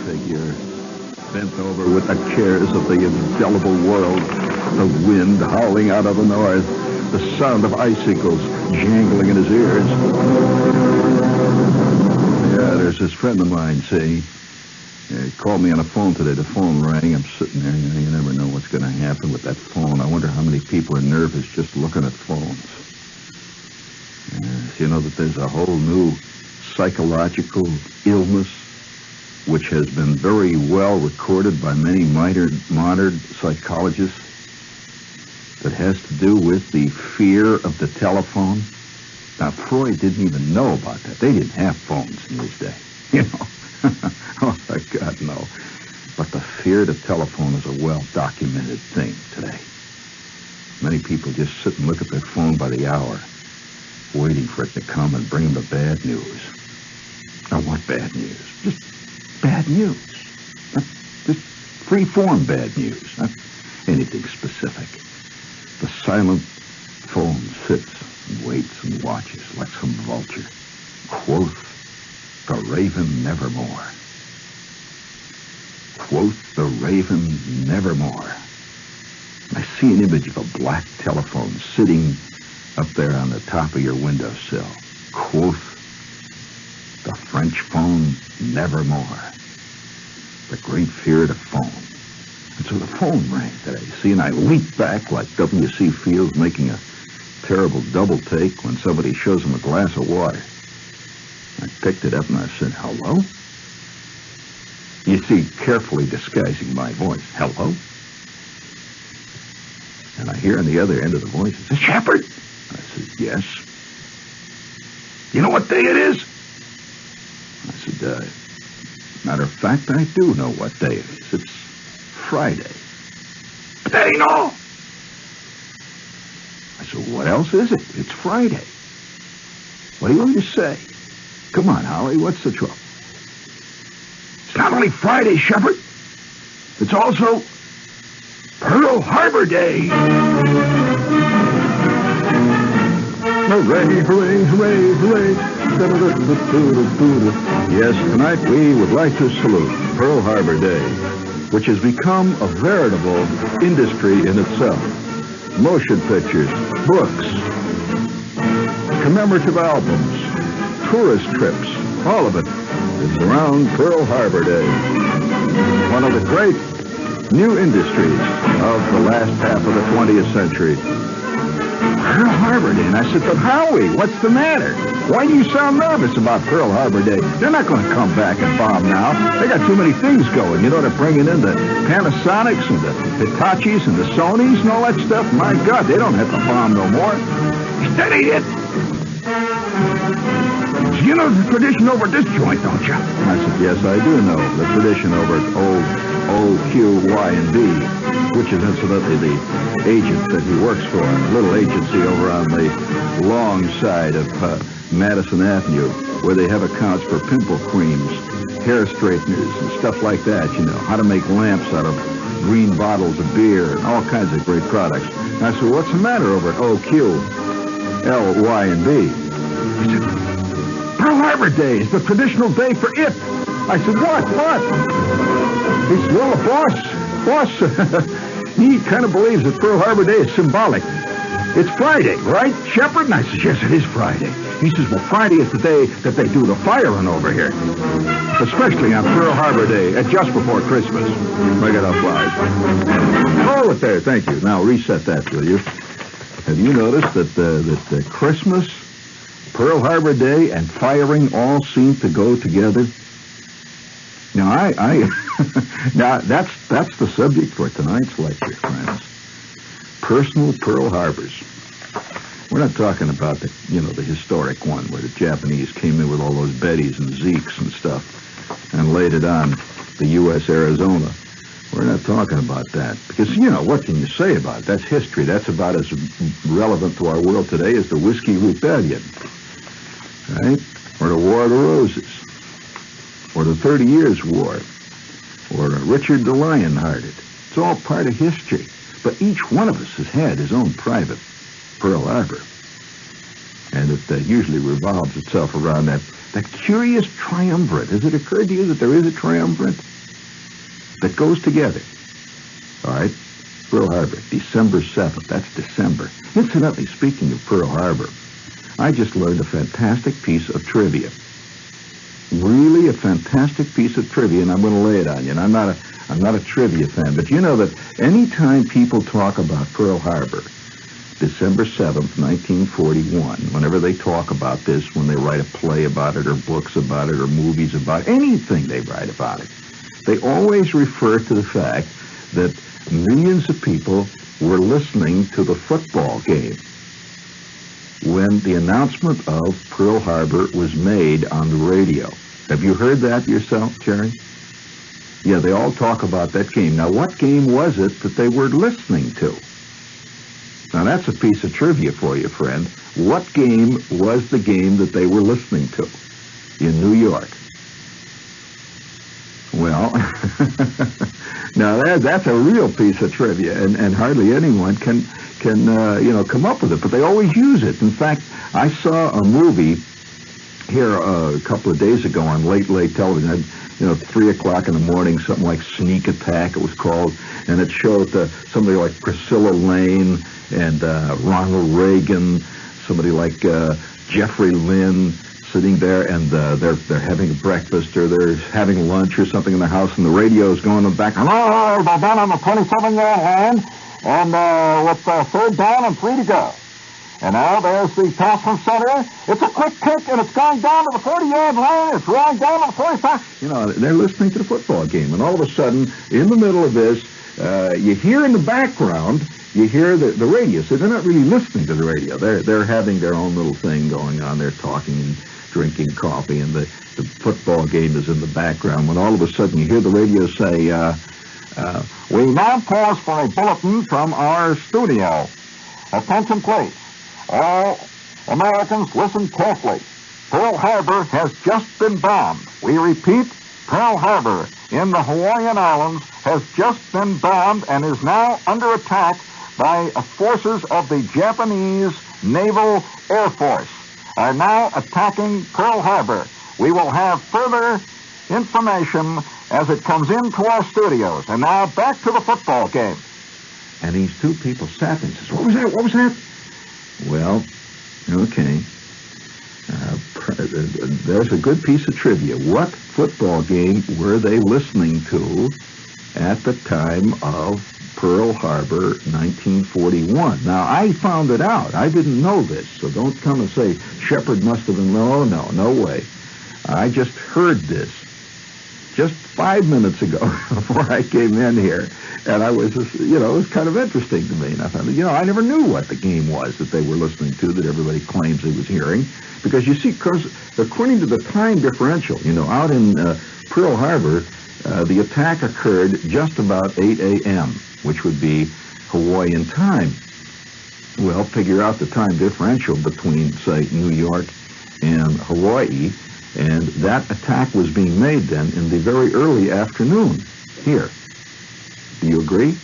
figure, bent over with the cares of the indelible world, the wind howling out of the north, the sound of icicles jangling in his ears. Yeah, there's this friend of mine, see. He called me on the phone today. The phone rang. I'm sitting there. You never know what's going to happen with that phone. I wonder how many people are nervous just looking at phones. Yes, you know that there's a whole new psychological illness which has been very well recorded by many modern psychologists that has to do with the fear of the telephone. Now, Freud didn't even know about that. They didn't have phones in his day, you know. Oh, my God, no. But the fear of the telephone is a well-documented thing today. Many people just sit and look at their phone by the hour, waiting for it to come and bring them the bad news. Now, what bad news? Just bad news. Just free-form bad news. Not anything specific. The silent phone sits and waits and watches like some vulture. Quoth the raven nevermore. Quoth the raven nevermore. I see an image of a black telephone sitting up there on the top of your windowsill. Quoth the French phone nevermore. The great fear of the phone. And so the phone rang today, see, and I leaped back like W.C. Fields making a terrible double take when somebody shows him a glass of water. I picked it up and I said, hello? You see, carefully disguising my voice, hello? And I hear on the other end of the voice, is it Shepard? I said, yes. You know what day it is? I said, matter of fact, I do know what day it is. It's Friday. But that ain't all. I said, what else is it? It's Friday. What do you want me to say? Come on, Holly, what's the trouble? It's not only Friday, Shepard. It's also Pearl Harbor Day. Hooray, hooray, hooray, hooray. Yes, tonight we would like to salute Pearl Harbor Day, which has become a veritable industry in itself. Motion pictures, books, commemorative albums, tourist trips, all of it is around Pearl Harbor Day. One of the great new industries of the last half of the 20th century. Pearl Harbor Day. And I said, but Howie, what's the matter? Why do you sound nervous about Pearl Harbor Day? They're not going to come back and bomb now. They got too many things going. You know, they're bringing in the Panasonics and the Hitachis and the Sonys and all that stuff. My God, they don't have to bomb no more. Steady it. You know the tradition over at this joint, don't you? I said, yes, I do know the tradition over at old OQY&B, which is incidentally the agent that he works for, a little agency over on the long side of Madison Avenue, where they have accounts for pimple creams, hair straighteners, and stuff like that, you know, how to make lamps out of green bottles of beer and all kinds of great products. And I said, what's the matter over at OQLY&B? He said, Pearl Harbor Day is the traditional day for it. I said, what? He said, well, the boss, he kind of believes that Pearl Harbor Day is symbolic. It's Friday, right, Shepard? And I said, yes, it is Friday. He says, well, Friday is the day that they do the firing over here, especially on Pearl Harbor Day, just before Christmas. I got off wise. Hold it there, thank you. Now, reset that, will you? Have you noticed that Christmas, Pearl Harbor Day, and firing all seem to go together? Now, now that's the subject for tonight's lecture, friends. Personal Pearl Harbors. We're not talking about the historic one where the Japanese came in with all those Bettys and Zeeks and stuff and laid it on the U.S. Arizona. We're not talking about that because, what can you say about it? That's history. That's about as relevant to our world today as the Whiskey Rebellion, right? Or the War of the Roses, or the 30 Years' War, or Richard the Lionhearted. It's all part of history. But each one of us has had his own private Pearl Harbor. And it usually revolves itself around that curious triumvirate. Has it occurred to you that there is a triumvirate? that goes together. All right? Pearl Harbor, December 7th. That's December. Incidentally, speaking of Pearl Harbor, I just learned a fantastic piece of trivia. Really a fantastic piece of trivia, and I'm going to lay it on you. And I'm not a trivia fan, but you know that anytime people talk about Pearl Harbor, December 7th, 1941, whenever they talk about this, when they write a play about it or books about it or movies about it, anything they write about it, they always refer to the fact that millions of people were listening to the football game when the announcement of Pearl Harbor was made on the radio. Have you heard that yourself, Jerry? Yeah, they all talk about that game. Now, what game was it that they were listening to? Now, that's a piece of trivia for you, friend. What game was the game that they were listening to in New York? Well, now that's a real piece of trivia, and hardly anyone can come up with it, but they always use it. In fact, I saw a movie here a couple of days ago on late television, 3 o'clock in the morning, something like Sneak Attack it was called, and it showed somebody like Priscilla Lane and Ronald Reagan, somebody like Jeffrey Lynn sitting there, and they're having breakfast or they're having lunch or something in the house, and the radio's going in the back. Hello, they're down on the 27-yard line, and with third down and 3 to go. And now there's the pass from center. It's a quick kick, and it's going down to the 40-yard line. It's rolling down to the 45. They're listening to the football game, and all of a sudden, in the middle of this, you hear in the background, you hear the radio. So they're not really listening to the radio. They're having their own little thing going on. They're talking and drinking coffee, and the football game is in the background. When all of a sudden you hear the radio say, we now pause for a bulletin from our studio. Attention, please. All Americans, listen carefully. Pearl Harbor has just been bombed. We repeat, Pearl Harbor in the Hawaiian Islands has just been bombed and is now under attack by forces of the Japanese Naval Air Force. Are now attacking Pearl Harbor. We will have further information as it comes into our studios. And now back to the football game. And these two people sat and says, what was that? What was that? Well, okay. There's a good piece of trivia. What football game were they listening to at the time of Pearl Harbor, 1941? Now, I found it out. I didn't know this, so don't come and say, Shepard must have been... No way. I just heard this just 5 minutes ago before I came in here, and I was just, it was kind of interesting to me. And I thought, I never knew what the game was that they were listening to that everybody claims they was hearing, because you see, according to the time differential, out in Pearl Harbor, the attack occurred just about 8 a.m., which would be Hawaiian time. Well, figure out the time differential between, say, New York and Hawaii, and that attack was being made then in the very early afternoon here. Do you agree?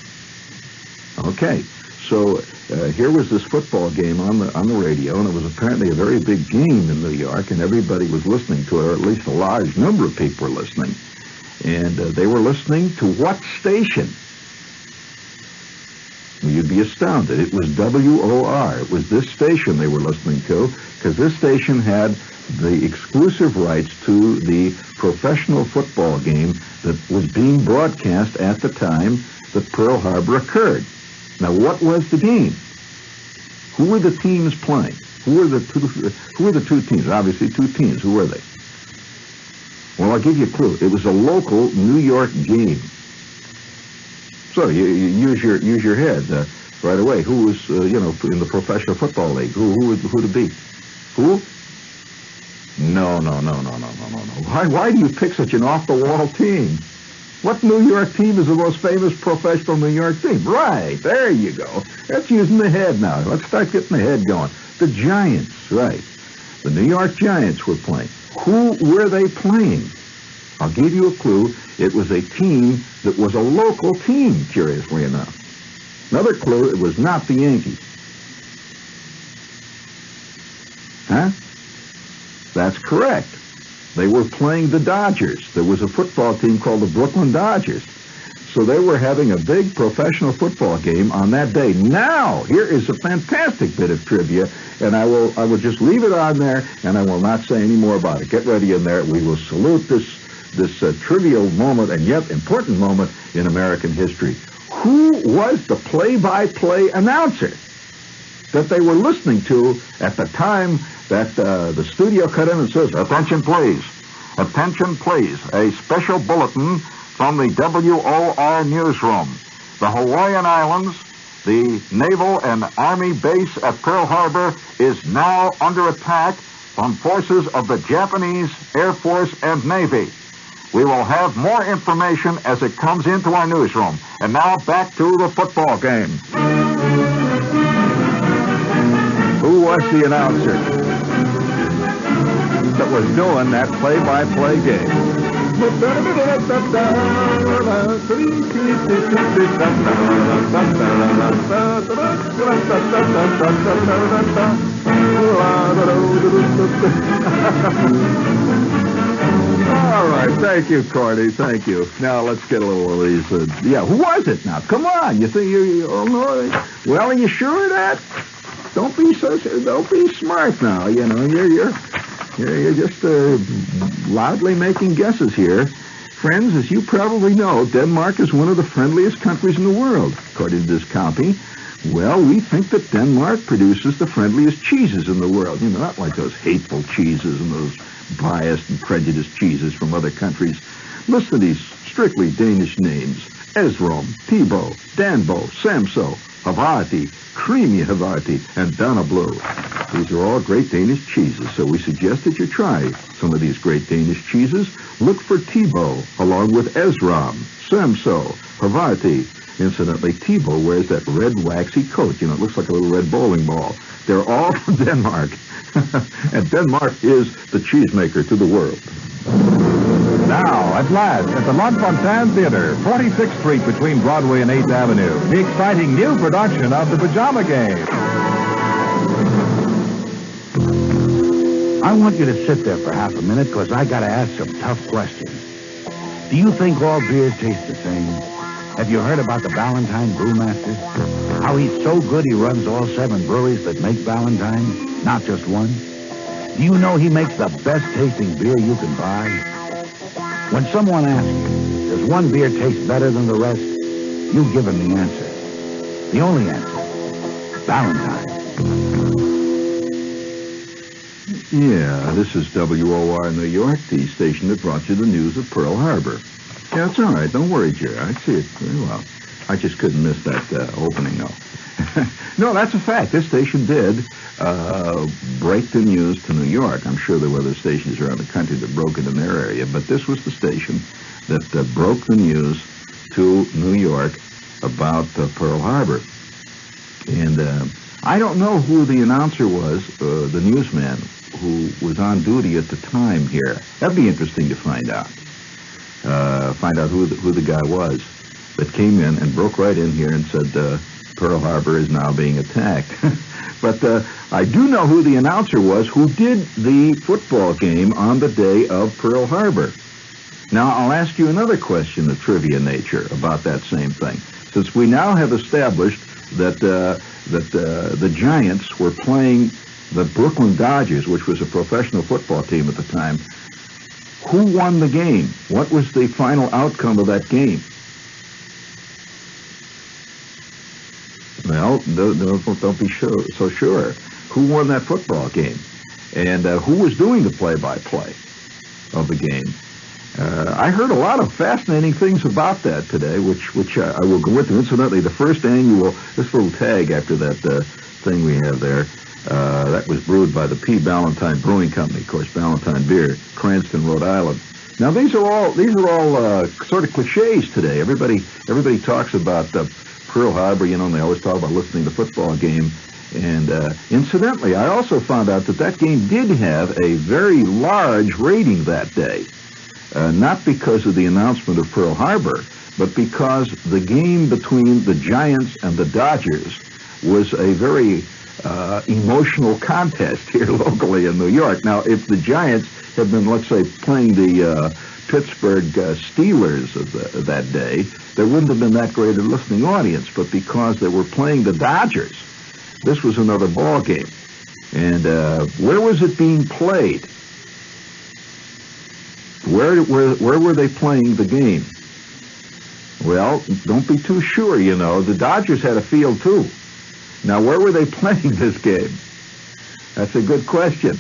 Okay, so here was this football game on the radio, and it was apparently a very big game in New York, and everybody was listening to it, or at least a large number of people were listening. And they were listening to what station? You'd be astounded. It was WOR. It was this station they were listening to, because this station had the exclusive rights to the professional football game that was being broadcast at the time that Pearl Harbor occurred. Now, what was the game? Who were the teams playing? Who were the two teams? Obviously, two teams. Who were they? Well, I'll give you a clue. It was a local New York game. So you use your head right away. Who was in the professional football league? Who would it be? Who? No. Why do you pick such an off-the-wall team? What New York team is the most famous professional New York team? Right, there you go. That's using the head now. Let's start getting the head going. The Giants, right. The New York Giants were playing. Who were they playing? I'll give you a clue. It was a team that was a local team, curiously enough. Another clue, it was not the Yankees. Huh? That's correct. They were playing the Dodgers. There was a football team called the Brooklyn Dodgers. So they were having a big professional football game on that day. Now, here is a fantastic bit of trivia, and I will just leave it on there, and I will not say any more about it. Get ready in there. We will salute this trivial moment and yet important moment in American history. Who was the play-by-play announcer that they were listening to at the time that the studio cut in and says, "Attention, please. Attention, please. A special bulletin from the WOR newsroom. The Hawaiian Islands, the naval and army base at Pearl Harbor, is now under attack from forces of the Japanese Air Force and Navy. We will have more information as it comes into our newsroom. And now back to the football game." Who was the announcer that was doing that play-by-play game? All right, thank you, Cordy. Thank you. Now let's get a little of these. Who was it? Now, come on. You think you? Oh no. Well, are you sure of that? Don't be smart now. You know, you're just loudly making guesses here. Friends, as you probably know, Denmark is one of the friendliest countries in the world, according to this county. Well, we think that Denmark produces the friendliest cheeses in the world. You know, not like those hateful cheeses and those biased and prejudiced cheeses from other countries. Listen to these strictly Danish names: Esrom, Thibaut, Danbo, Samso, Havarti, Creamy Havarti, and Dana Blue. These are all great Danish cheeses, so we suggest that you try some of these great Danish cheeses. Look for Thibaut along with Esrom, Samso, Havarti. Incidentally, Thibaut wears that red waxy coat. You know, it looks like a little red bowling ball. They're all from Denmark. And Denmark is the cheesemaker to the world. Now, at last, at the Montfontaine Theater, 46th Street between Broadway and 8th Avenue, the exciting new production of the Pajama Gang. I want you to sit there for half a minute because I got to ask some tough questions. Do you think all beers taste the same? Have you heard about the Ballantine Brewmaster? How he's so good he runs all 7 breweries that make Ballantine, not just one? Do you know he makes the best tasting beer you can buy? When someone asks you, does one beer taste better than the rest? You give him the answer. The only answer. Ballantine. Yeah, this is WOR New York, the station that brought you the news of Pearl Harbor. Yeah, it's all right. Don't worry, Jerry. I see it very well. I just couldn't miss that opening, though. No, that's a fact. This station did break the news to New York. I'm sure there were other stations around the country that broke it in their area, but this was the station that broke the news to New York about Pearl Harbor. And I don't know who the announcer was, the newsman who was on duty at the time here. That'd be interesting to find out. Find out who the guy was that came in and broke right in here and said Pearl Harbor is now being attacked. But I do know who the announcer was who did the football game on the day of Pearl Harbor. Now, I'll ask you another question of trivia nature about that same thing. Since we now have established that the Giants were playing the Brooklyn Dodgers, which was a professional football team at the time, who won the game? What was the final outcome of that game? Well, don't be so sure. Who won that football game? And who was doing the play-by-play of the game? I heard a lot of fascinating things about that today, which I will go into. Incidentally, the first annual, this little tag after that thing we have there, that was brewed by the P. Ballantine Brewing Company, of course, Ballantine Beer, Cranston, Rhode Island. Now, these are all sort of cliches today. Everybody talks about Pearl Harbor, you know, and they always talk about listening to the football game. And incidentally, I also found out that game did have a very large rating that day. Not because of the announcement of Pearl Harbor, but because the game between the Giants and the Dodgers was a very emotional contest here locally in New York. Now, if the Giants had been, let's say, playing the Pittsburgh Steelers of that day, there wouldn't have been that great a listening audience. But because they were playing the Dodgers, this was another ball game. And where was it being played? Where were they playing the game? Well, don't be too sure, you know. The Dodgers had a field, too. Now, where were they playing this game? That's a good question.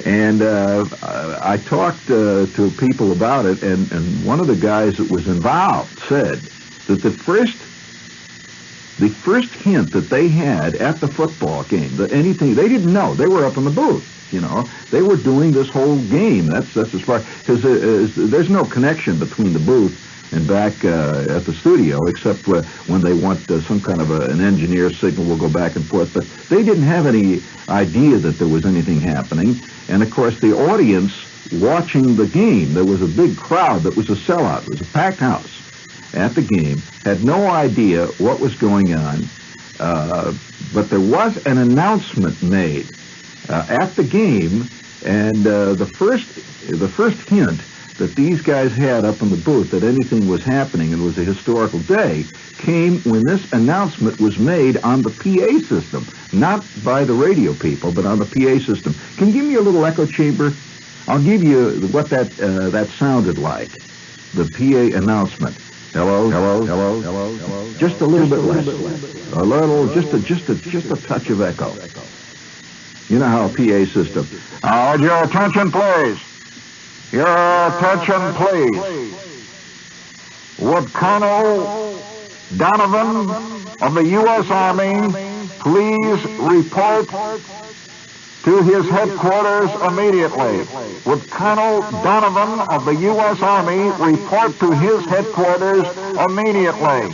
And I talked to people about it, and one of the guys that was involved said that the first hint that they had at the football game, that anything, they didn't know. They were up in the booth, you know. They were doing this whole game. That's as far, because there's no connection between the booth and back at the studio, except when they want some kind of an engineer signal will go back and forth. But they didn't have any idea that there was anything happening. And, of course, the audience watching the game, there was a big crowd that was a sellout. It was a packed house at the game, had no idea what was going on. But there was an announcement made at the game, and the first hint that these guys had up in the booth that anything was happening and was a historical day came when this announcement was made on the PA system, not by the radio people, but on the PA system. Can you give me a little echo chamber? I'll give you what that sounded like, the PA announcement. Hello, hello, hello, hello, hello. Just a little bit less. A little, just a touch of echo. You know how a PA system. Your attention, please. Your attention, please. Would Colonel Donovan of the U.S. Army please report to his headquarters immediately? Would Colonel Donovan of the U.S. Army report to his headquarters immediately?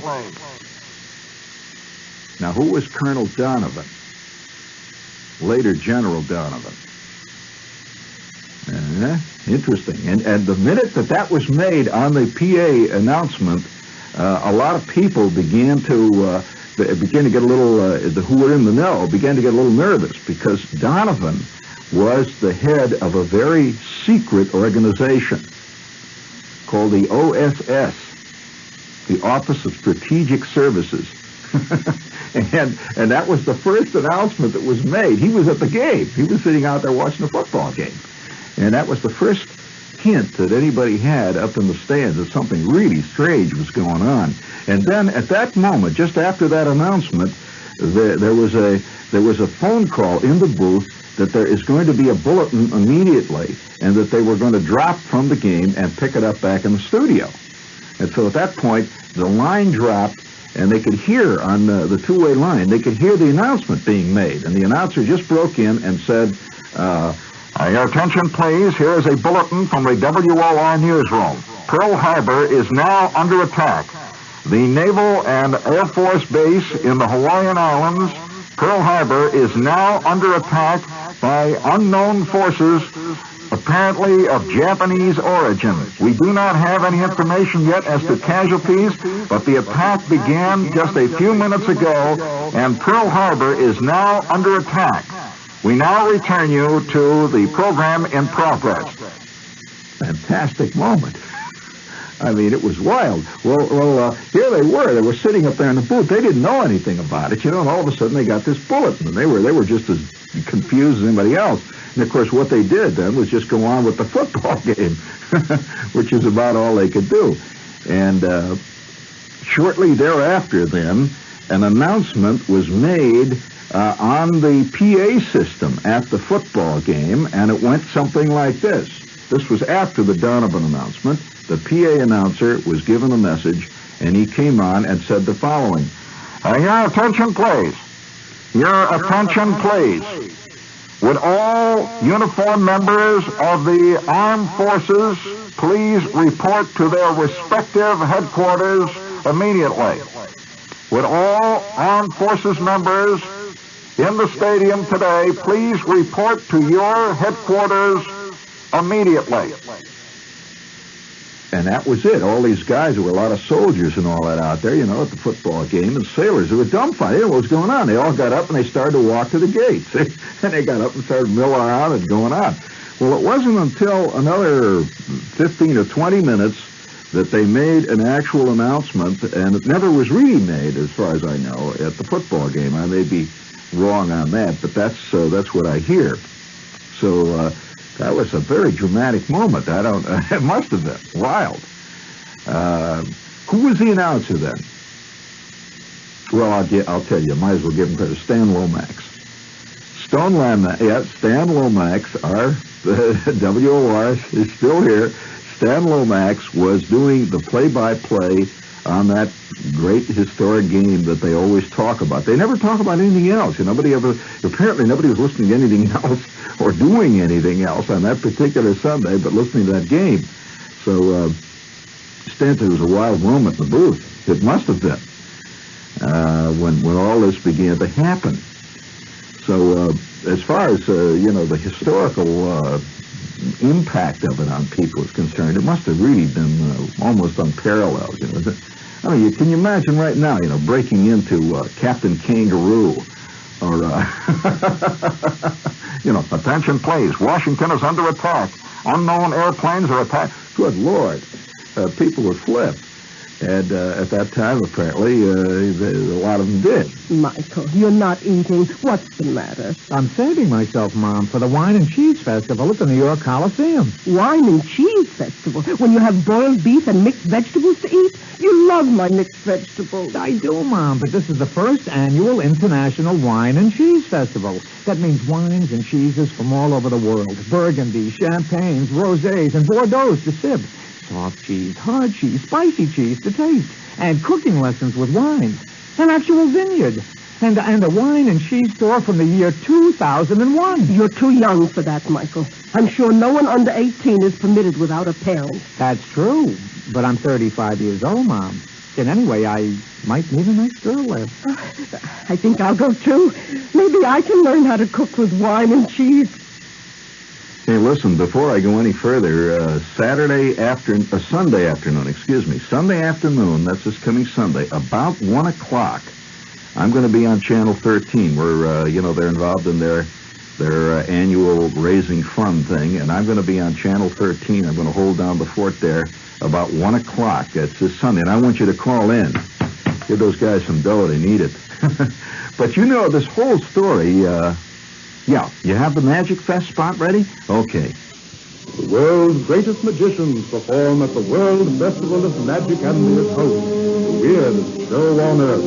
Now, who was Colonel Donovan? Later General Donovan. Interesting. And the minute that was made on the PA announcement, a lot of people began to get a little, who were in the know, began to get a little nervous, because Donovan was the head of a very secret organization called the OSS, the Office of Strategic Services. and that was the first announcement that was made. He was at the game. He was sitting out there watching the football game. And that was the first hint that anybody had up in the stands that something really strange was going on. And then at that moment, just after that announcement, there was a phone call in the booth that there is going to be a bulletin immediately, and that they were going to drop from the game and pick it up back in the studio. And so at that point, the line dropped, and they could hear on the two-way line, they could hear the announcement being made. And the announcer just broke in and said, your attention, please. Here is a bulletin from the WOR newsroom. Pearl Harbor is now under attack. The Naval and Air Force base in the Hawaiian Islands, Pearl Harbor, is now under attack by unknown forces, apparently of Japanese origin. We do not have any information yet as to casualties, but the attack began just a few minutes ago, and Pearl Harbor is now under attack. We now return you to the program in progress. Fantastic moment. I mean, it was wild. Well, here they were. They were sitting up there in the booth. They didn't know anything about it, you know, and all of a sudden they got this bulletin, and they were just as confused as anybody else. And, of course, what they did then was just go on with the football game, which is about all they could do. And shortly thereafter, then, an announcement was made on the PA system at the football game, and it went something like this. This was after the Donovan announcement. The PA announcer was given a message, and he came on and said the following. Your attention, please. Your attention, please. Would all uniformed members of the armed forces please report to their respective headquarters immediately? Would all armed forces members in the stadium today please report to your headquarters immediately? And that was it. All these guys, there were a lot of soldiers and all that out there, you know, at the football game, and sailors who were dumbfounded. They didn't know what was going on. They all got up and they started to walk to the gates. And they got up and started milling around and going on. Well, it wasn't until another 15 or 20 minutes that they made an actual announcement, and it never was really made, as far as I know, at the football game. I may be wrong on that, but that's what I hear. So that was a very dramatic moment. It must have been wild. Who was the announcer then? Well, I'll tell you. Might as well give him credit. Stan Lomax. Stan Lomax, the WOR is still here. Stan Lomax was doing the play-by-play on that great historic game that they always talk about. They never talk about anything else. Apparently nobody was listening to anything else or doing anything else on that particular Sunday but listening to that game. So Stan said it was a wild moment in the booth. It must have been when all this began to happen. So as far as, the historical impact of it on people is concerned, it must have really been almost unparalleled. I mean, can you imagine right now, breaking into Captain Kangaroo or, attention please, Washington is under attack. Unknown airplanes are attacked. Good Lord. People would flip. And at that time, apparently, a lot of them did. Michael, you're not eating. What's the matter? I'm saving myself, Mom, for the Wine and Cheese Festival at the New York Coliseum. Wine and Cheese Festival? When you have boiled beef and mixed vegetables to eat? You love my mixed vegetables. I do, Mom, but this is the first annual International Wine and Cheese Festival. That means wines and cheeses from all over the world. Burgundy, champagnes, rosés, and Bordeaux to sip. Soft cheese, hard cheese, spicy cheese to taste, and cooking lessons with wine, an actual vineyard, and a wine and cheese store from the year 2001. You're too young for that, Michael. I'm sure no one under 18 is permitted without a parent. That's true, but I'm 35 years old, Mom. And anyway, I might meet a nice girl there. I think I'll go, too. Maybe I can learn how to cook with wine and cheese. Hey, listen, before I go any further, Sunday afternoon, that's this coming Sunday, about 1 o'clock, I'm going to be on Channel 13, where, they're involved in their annual Raising Fund thing, and I'm going to be on Channel 13. I'm going to hold down the fort there about 1 o'clock. That's this Sunday, and I want you to call in. Give those guys some dough. They need it. But this whole story... Yeah, you have the Magic Fest spot ready? Okay. The world's greatest magicians perform at the World Festival of Magic and the Occult, the weirdest show on earth.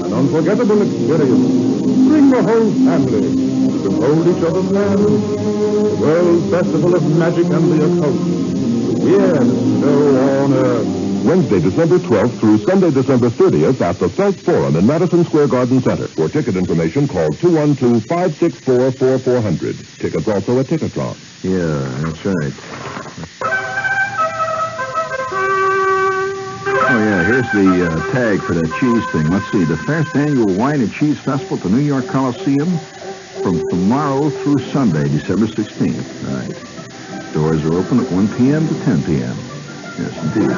An unforgettable experience. Bring the whole family to hold each other's hands. The World Festival of Magic and the Occult, the weirdest show on earth. Wednesday, December 12th through Sunday, December 30th at the Felt Forum in Madison Square Garden Center. For ticket information, call 212-564-4400. Tickets also at Ticketron. Yeah, that's right. Oh, yeah, here's the tag for that cheese thing. Let's see. The first annual Wine and Cheese Festival at the New York Coliseum from tomorrow through Sunday, December 16th. All right. Doors are open at 1 p.m. to 10 p.m. Yes, indeed.